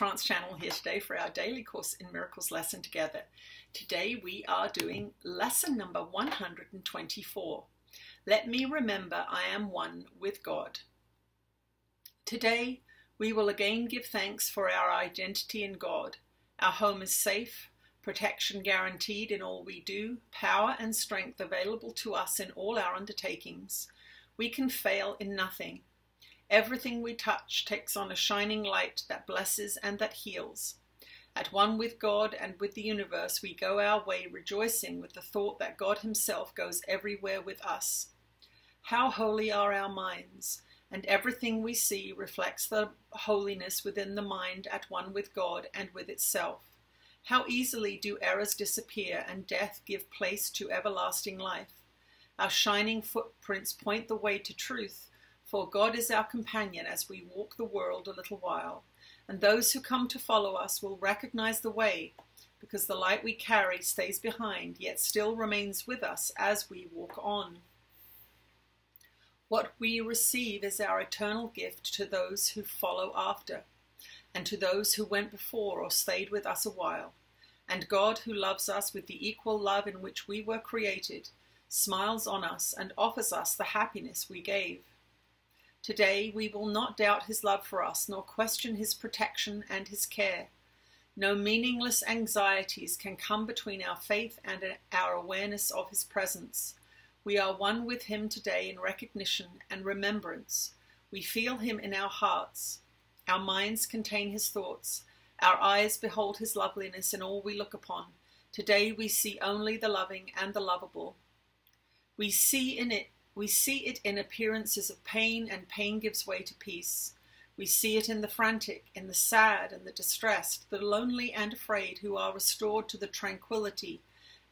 Trance Channel here today for our daily Course in Miracles lesson together. Today we are doing lesson number 124. Let me remember I am one with God. Today we will again give thanks for our identity in God. Our home is safe, protection guaranteed in all we do, power and strength available to us in all our undertakings. We can fail in nothing. Everything we touch takes on a shining light that blesses and that heals. At one with God and with the universe, we go our way rejoicing with the thought that God himself goes everywhere with us. How holy are our minds, and everything we see reflects the holiness within the mind at one with God and with itself. How easily do errors disappear and death give place to everlasting life. Our shining footprints point the way to truth, for God is our companion as we walk the world a little while, and those who come to follow us will recognize the way, because the light we carry stays behind, yet still remains with us as we walk on. What we receive is our eternal gift to those who follow after, and to those who went before or stayed with us a while. And God, who loves us with the equal love in which we were created, smiles on us and offers us the happiness we gave. Today we will not doubt his love for us, nor question his protection and his care. No meaningless anxieties can come between our faith and our awareness of his presence. We are one with him today in recognition and remembrance. We feel him in our hearts. Our minds contain his thoughts. Our eyes behold his loveliness in all we look upon. Today we see only the loving and the lovable. We see it in appearances of pain, and pain gives way to peace. We see it in the frantic, in the sad and the distressed, the lonely and afraid, who are restored to the tranquility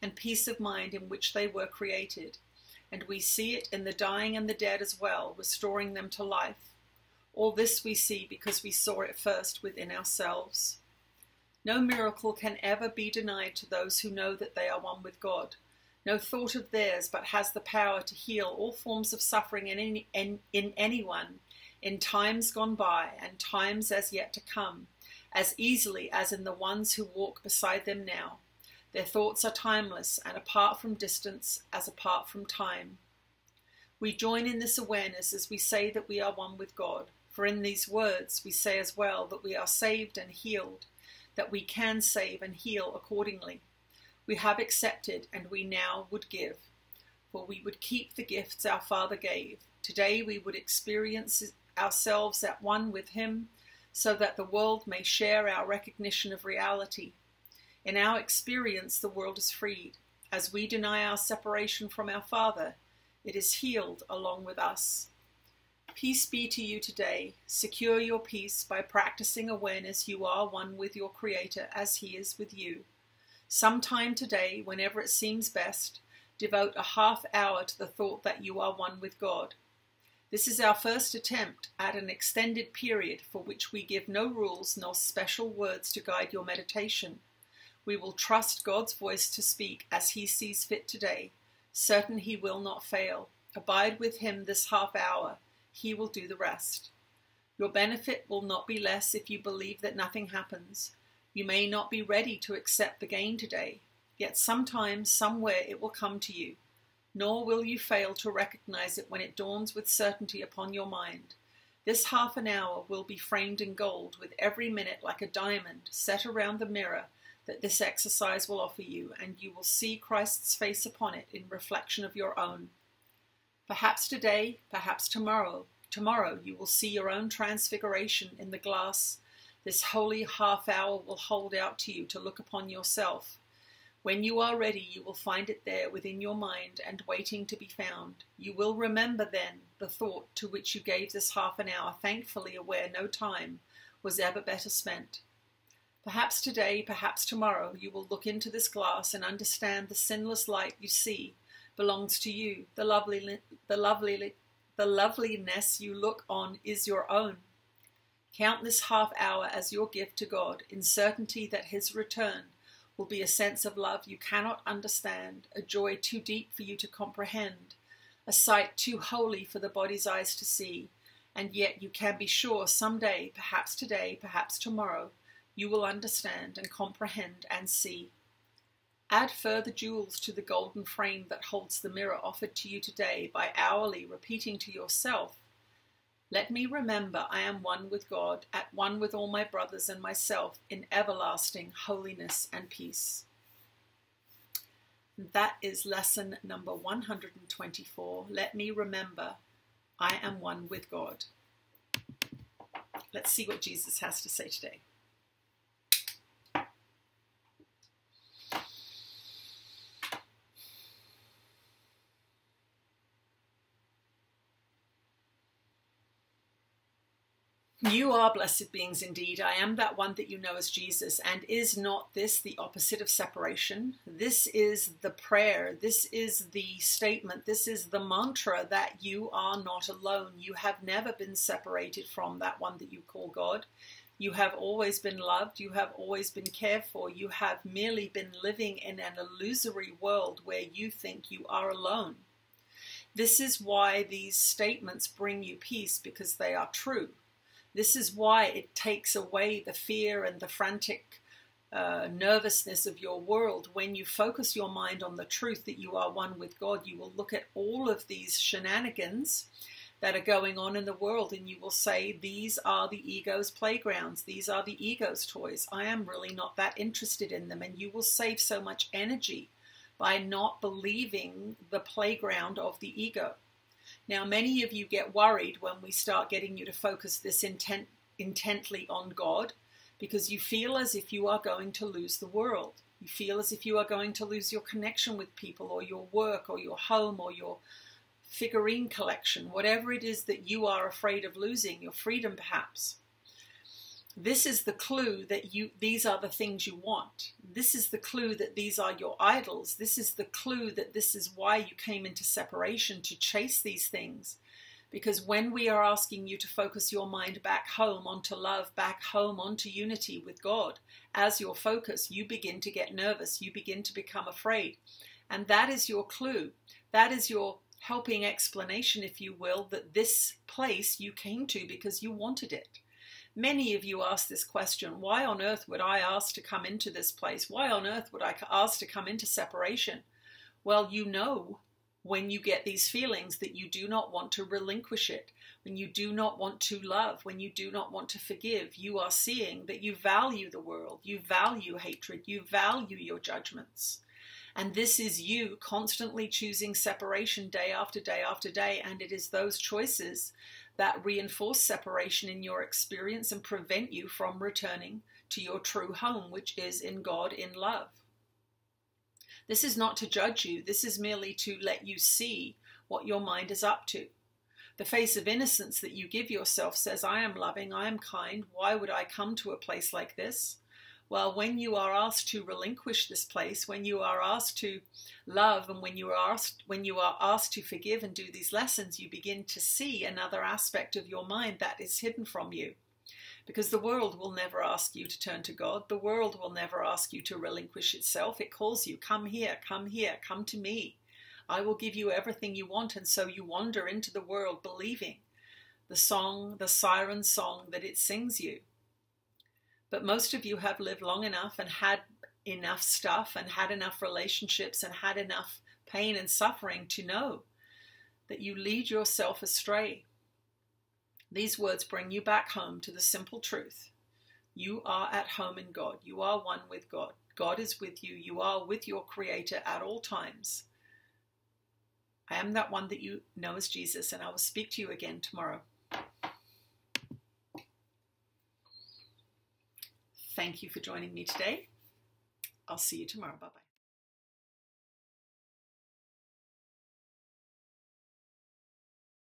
and peace of mind in which they were created. And we see it in the dying and the dead as well, restoring them to life. All this we see because we saw it first within ourselves. No miracle can ever be denied to those who know that they are one with God. No thought of theirs but has the power to heal all forms of suffering in anyone in times gone by and times as yet to come, as easily as in the ones who walk beside them now. Their thoughts are timeless and apart from distance as apart from time. We join in this awareness as we say that we are one with God, for in these words we say as well that we are saved and healed, that we can save and heal accordingly. We have accepted, and we now would give, for we would keep the gifts our Father gave. Today we would experience ourselves at one with him, so that the world may share our recognition of reality. In our experience, the world is freed. As we deny our separation from our Father, it is healed along with us. Peace be to you today. Secure your peace by practicing awareness you are one with your Creator as he is with you. Sometime today, whenever it seems best, devote a half hour to the thought that you are one with God. This is our first attempt at an extended period for which we give no rules nor special words to guide your meditation. We will trust God's voice to speak as he sees fit today, certain he will not fail. Abide with him this half hour. He will do the rest. Your benefit will not be less if you believe that nothing happens. You may not be ready to accept the gain today, yet sometime, somewhere it will come to you, nor will you fail to recognize it when it dawns with certainty upon your mind. This half an hour will be framed in gold, with every minute like a diamond set around the mirror that this exercise will offer you, and you will see Christ's face upon it in reflection of your own. Perhaps today, perhaps tomorrow you will see your own transfiguration in the glass. This holy half hour will hold out to you to look upon yourself. When you are ready, you will find it there within your mind and waiting to be found. You will remember then the thought to which you gave this half an hour, thankfully aware no time was ever better spent. Perhaps today, perhaps tomorrow, you will look into this glass and understand the sinless light you see belongs to you. The loveliness you look on is your own. Count this half hour as your gift to God, in certainty that his return will be a sense of love you cannot understand, a joy too deep for you to comprehend, a sight too holy for the body's eyes to see, and yet you can be sure someday, perhaps today, perhaps tomorrow, you will understand and comprehend and see. Add further jewels to the golden frame that holds the mirror offered to you today by hourly repeating to yourself, let me remember I am one with God, at one with all my brothers and myself in everlasting holiness and peace. That is lesson number 124. Let me remember I am one with God. Let's see what Jesus has to say today. You are blessed beings indeed. I am that one that you know as Jesus. And is not this the opposite of separation? This is the prayer. This is the statement. This is the mantra that you are not alone. You have never been separated from that one that you call God. You have always been loved. You have always been cared for. You have merely been living in an illusory world where you think you are alone. This is why these statements bring you peace, because they are true. This is why it takes away the fear and the frantic nervousness of your world. When you focus your mind on the truth that you are one with God, you will look at all of these shenanigans that are going on in the world and you will say, these are the ego's playgrounds. These are the ego's toys. I am really not that interested in them. And you will save so much energy by not believing the playground of the ego. Now, many of you get worried when we start getting you to focus this intently on God, because you feel as if you are going to lose the world. You feel as if you are going to lose your connection with people, or your work, or your home, or your figurine collection, whatever it is that you are afraid of losing, your freedom perhaps. This is the clue that these are the things you want. This is the clue that these are your idols. This is the clue that this is why you came into separation, to chase these things. Because when we are asking you to focus your mind back home onto love, back home onto unity with God, as your focus, you begin to get nervous. You begin to become afraid. And that is your clue. That is your helping explanation, if you will, that this place you came to because you wanted it. Many of you ask this question, why on earth would I ask to come into this place? Why on earth would I ask to come into separation? Well, you know when you get these feelings that you do not want to relinquish it, when you do not want to love, when you do not want to forgive, you are seeing that you value the world, you value hatred, you value your judgments. And this is you constantly choosing separation day after day after day, and it is those choices that reinforce separation in your experience and prevent you from returning to your true home, which is in God, in love. This is not to judge you. This is merely to let you see what your mind is up to. The face of innocence that you give yourself says, I am loving, I am kind. Why would I come to a place like this? Well, when you are asked to relinquish this place, when you are asked to love, and when you are asked to forgive and do these lessons, you begin to see another aspect of your mind that is hidden from you. Because the world will never ask you to turn to God. The world will never ask you to relinquish itself. It calls you, come here, come to me. I will give you everything you want. And so you wander into the world believing the song, the siren song that it sings you. But most of you have lived long enough and had enough stuff and had enough relationships and had enough pain and suffering to know that you lead yourself astray. These words bring you back home to the simple truth. You are at home in God. You are one with God. God is with you. You are with your Creator at all times. I am that one that you know as Jesus, and I will speak to you again tomorrow. Thank you for joining me today. I'll see you tomorrow. Bye-bye.